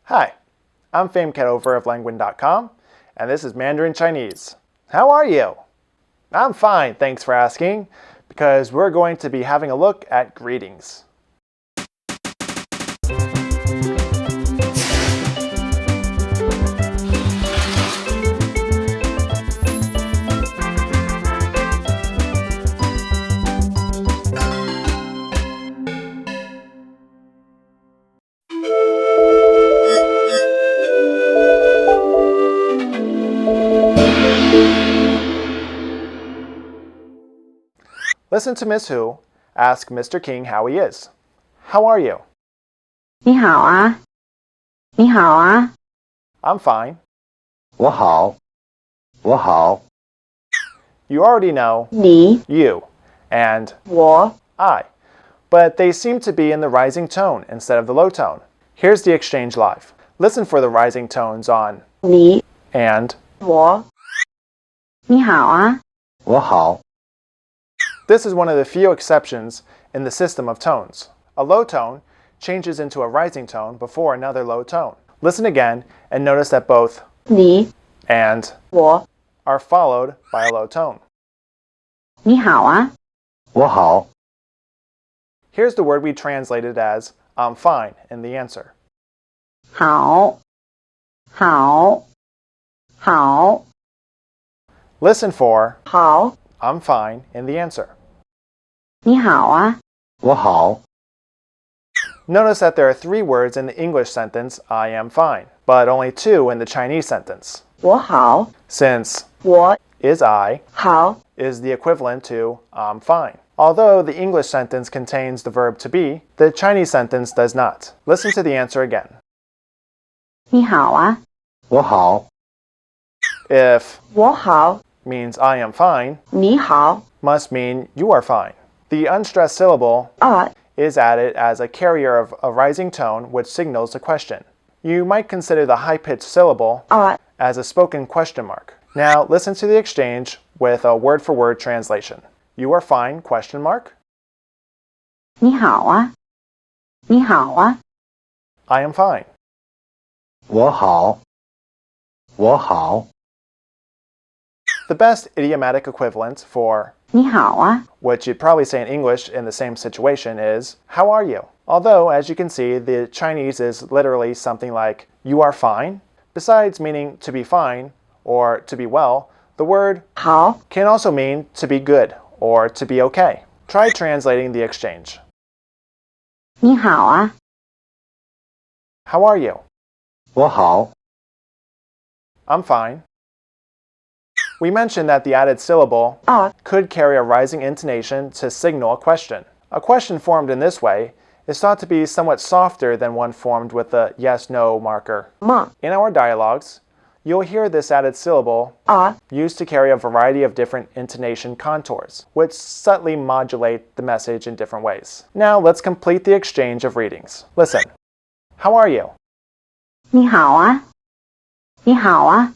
Hi, I'm FameCat over of Languin.com, and this is Mandarin Chinese. How are you? I'm fine, thanks for asking, because we're going to be having a look at greetings. Listen to Miss Hu ask Mr. King how he is. How are you? 你好啊，你好啊， I'm fine. 我好，我好， You already know 你 you and 我 I, but they seem to be in the rising tone instead of the low tone. Here's the exchange live. Listen for the rising tones on 你 and. 我，你好啊， 我好， This is one of the few exceptions in the system of tones. A low tone changes into a rising tone before another low tone. Listen again and notice that both 你 and 我， are followed by a low tone. 你好啊， 我好， Here's the word we translated as I'm fine in the answer. 好，好，好， Listen for 好， I'm fine in the answer. 你好啊， 我好， Notice that there are 3 words in the English sentence I am fine, but only 2 in the Chinese sentence. 我好， Since 我 is I 好， is the equivalent to I'm fine. Although the English sentence contains the verb to be, the Chinese sentence does not. Listen to the answer again. 你好啊， 我好， If 我好， means I am fine, 你好， must mean you are fine. The unstressed syllable 啊， is added as a carrier of a rising tone which signals a question. You might consider the high-pitched syllable 啊， as a spoken question mark. Now listen to the exchange with a word-for-word translation. You are fine, question mark. 你好啊，你好啊， I am fine. 我好，我好， The best idiomatic equivalent for 你好啊， what you'd probably say in English in the same situation is, how are you? Although, as you can see, the Chinese is literally something like, you are fine. Besides meaning to be fine or to be well, the word 好， can also mean to be good or to be okay. Try translating the exchange. 你好啊， How are you? 我好， I'm fine. We mentioned that the added syllable 啊， could carry a rising intonation to signal a question. A question formed in this way is thought to be somewhat softer than one formed with the yes-no marker. 么 In our dialogues, you'll hear this added syllable 啊， used to carry a variety of different intonation contours, which subtly modulate the message in different ways. Now let's complete the exchange of readings. Listen. How are you? 你好啊，你好啊，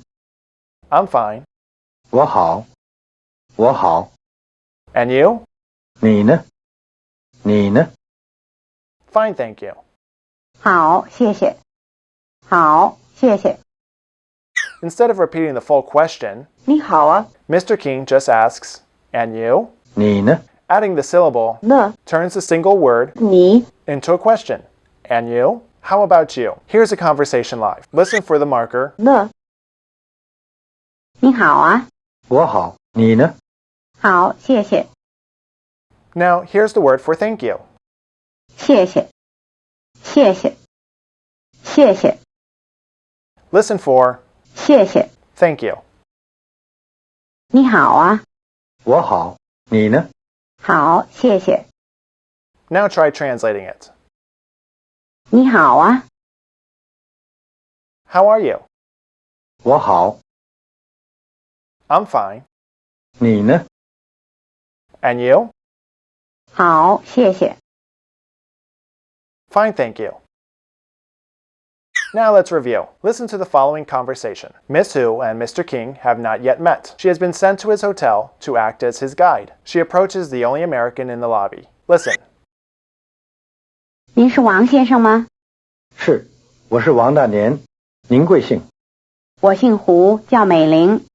I'm fine. 我好，我好， And you? 你呢？你呢？ Fine, thank you. 好，谢谢，好，谢谢， Instead of repeating the full question, 你好啊， Mr. King just asks, and you? 你呢？ Adding the syllable 呢， turns the single word 你 into a question. And you? How about you? Here's a conversation live. Listen for the marker. 呢，你好啊，我好，你呢？好，谢谢， Now, here's the word for thank you. 谢谢，谢谢，谢谢， Listen for 谢谢， thank you. 你好啊，我好，你呢？好，谢谢， Now try translating it. 你好啊， How are you? 我好， I'm fine. 你呢？ And you? 好，谢谢， Fine, thank you. Now let's review. Listen to the following conversation. Miss Hu and Mr. King have not yet met. She has been sent to his hotel to act as his guide. She approaches the only American in the lobby. Listen. 您是王先生吗？是，我是王大年，您贵姓？我姓胡，叫美玲。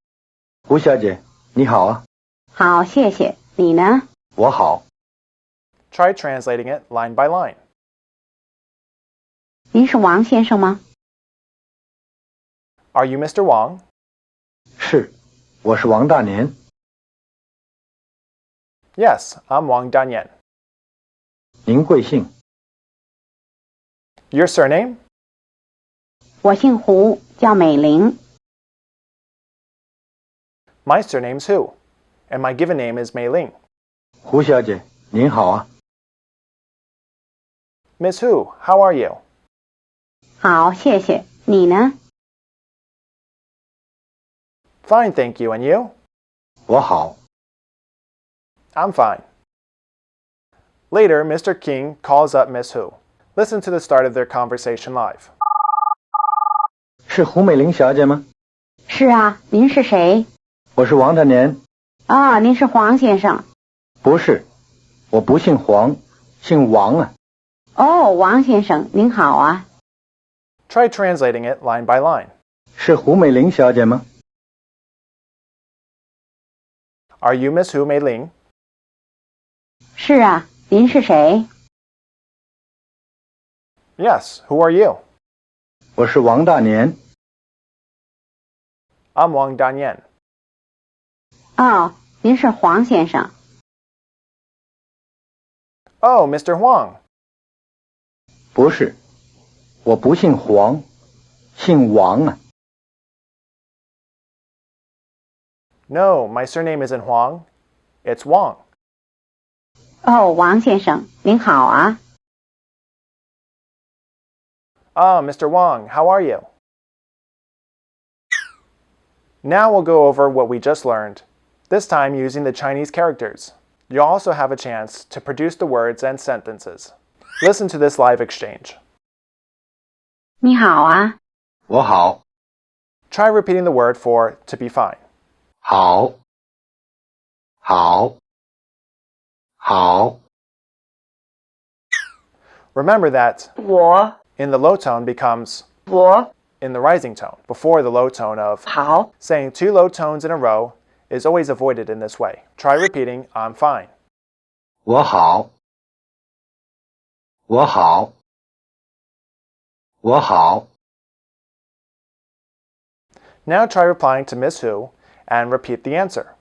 胡小姐，你好啊。好，谢谢。你呢？我好。 Try translating it line by line. 您是王先生吗？ Are you Mr. Wang? 是，我是王大年。 Yes, I'm Wang Danyan. 您贵姓？ Your surname? 我姓胡，叫美玲。 My surname's Hu, and my given name is Mei Ling. 胡小姐，您好啊。 Miss Hu, how are you? 好，谢谢。你呢？ Fine, thank you. And you? 我好。 I'm fine. Later, Mr. King calls up Miss Hu. Listen to the start of their conversation live. 是胡美玲小姐吗？是啊，您是谁？我是王大年。啊，您是黄先生。不是，我不姓黄，姓王啊。哦，王先生，您好啊。 Try translating it line by line. 是胡美玲小姐吗？ Are you Miss Hu Mei Ling? 是啊，您是谁？ Yes, who are you? 我是王大年。 I'm Wang Danyan. 哦，您是黄先生。 Oh, Mr. Huang. 不是，我不姓黄，姓王啊。 No, my surname isn't Huang. It's Wang. 哦，王先生，您好啊。 Ah, Mr. Wang, how are you? Now we'll go over what we just learned, this time using the Chinese characters. You'll also have a chance to produce the words and sentences. Listen to this live exchange. 你好啊。我好。 Try repeating the word for to be fine. 好。好。好。 Remember that 我 in the low tone becomes 我 in the rising tone before the low tone of 好 saying two low tones in a row is always avoided in this way. Try repeating I'm fine. 我好。我好。我好。 Now try replying to Miss Hu and repeat the answer.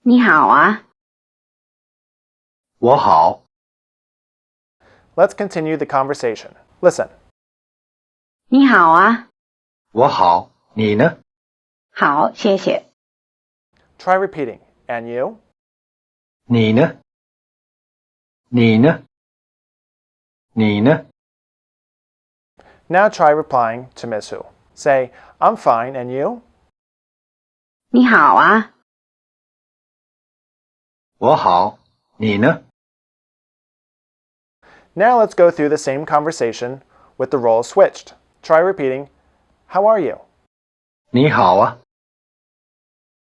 你好啊。我好。 Let's continue the conversation. Listen. 你好啊。我好。你呢？好，谢谢。 Try repeating. And you? 你呢？你呢？你呢？ Now try replying to Miss Hu. Say, I'm fine, and you? 你好啊。我好。你呢？ Now let's go through the same conversation with the roles switched. Try repeating, how are you? 你好啊。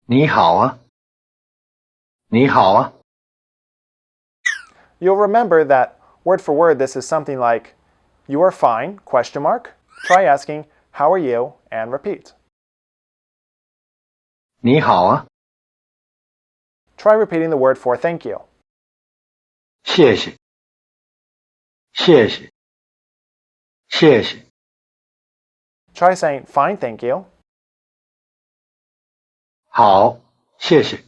你好啊。你好啊。 You'll remember that word for word this is something like, you are fine, question mark. Try asking, how are you, and repeat. 你好啊。 Try repeating the word for thank you. 谢谢。谢谢。谢谢。 Try saying, fine, thank you. 好，谢谢。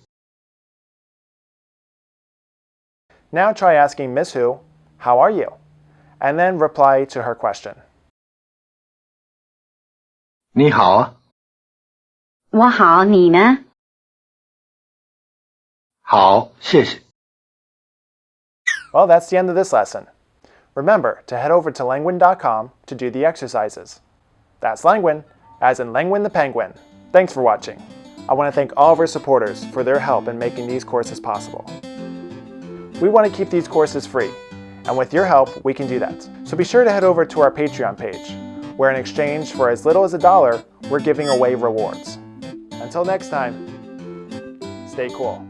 Now try asking Miss Hu, how are you? And then reply to her question. 你好啊。我好，你呢？好，谢谢。 Well, that's the end of this lesson. Remember to head over to Languin.com to do the exercises. That's Languin, as in Languin the Penguin. Thanks for watching. I want to thank all of our supporters for their help in making these courses possible. We want to keep these courses free, and with your help, we can do that. So be sure to head over to our Patreon page, where in exchange for as little as $1, we're giving away rewards. Until next time, stay cool.